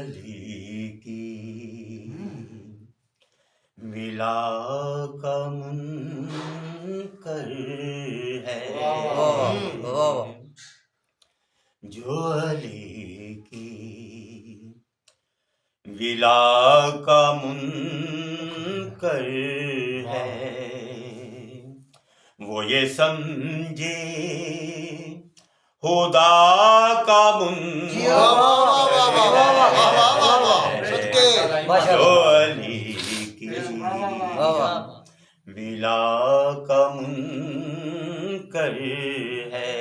علی کی ولا کا منکر ہے جو علی کی ولا کا منکر ہے وہ یہ سمجھے خدا کا جو علی کی ولا کا منکر ہے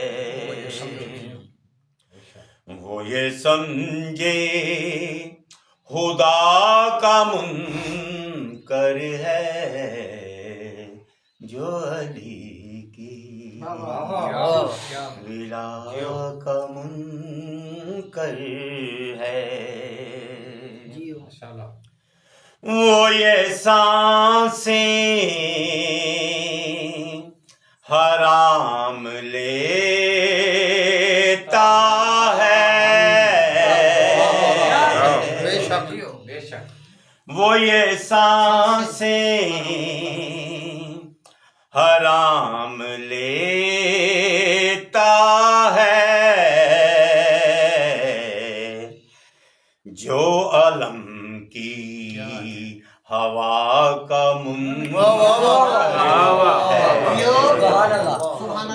وہ یہ سمجھے خدا کا منکر ہے جو علی کی ولا کا منکر ہے وہ یہ سانسیں حرام لیتا وہ یہ سانسیں حرام لیتا ہے جو علم کی ہوا کا منکر ہے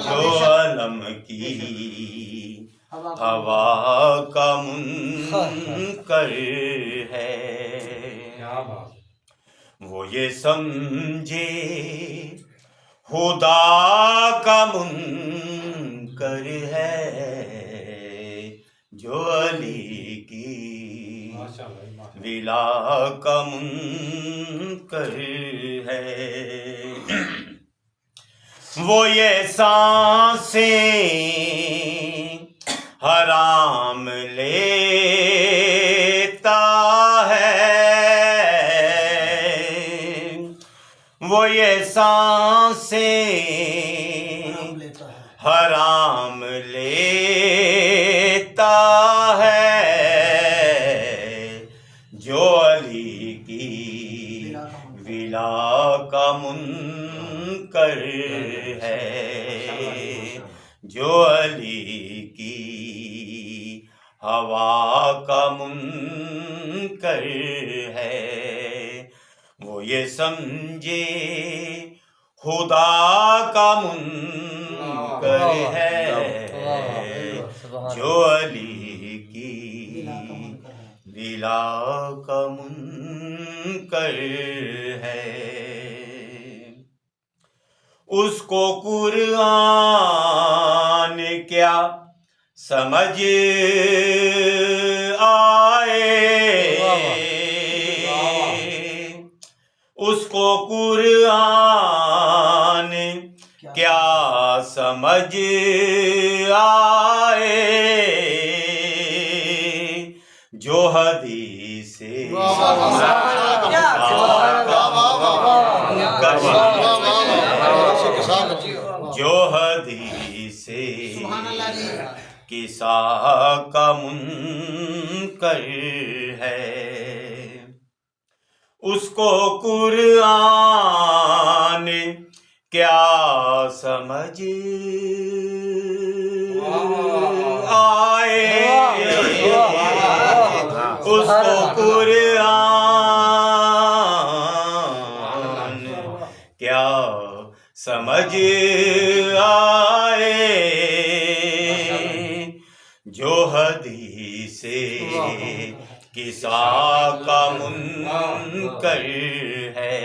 جو علم کی ہوا کا منکر ہے وہ یہ سمجھے خدا کا منکر ہے جو علی کی ولا کا منکر ہے وہ یہ سانسیں حرام لیتا ہے وہ یہ سانسیں حرام لیتا ہے جو علی کی ولا کا منکر ہے جو علی کی ہوا کا منکر ہے وہ یہ سمجھے خدا کا منکر ہے جو علی کی ولا کا منکر ہے اس کو قرآن کیا سمجھ آئے اس کو قرآن کیا سمجھ آئے جو حدیث جو حدیث قصہ کا منکر ہے اس کو قرآن کیا سمجھ آئے اس کو قرآن کیا سمجھ آئے جو حدیث قصہ کا منکر ہے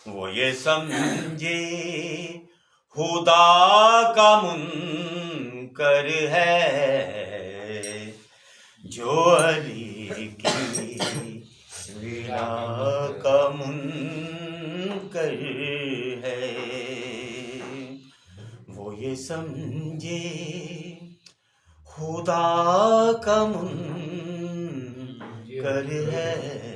وہ یہ سمجھے خدا کا منکر ہے جو علی کی ولا کا منکر ہے وہ یہ سمجھے خدا کا منکر ہے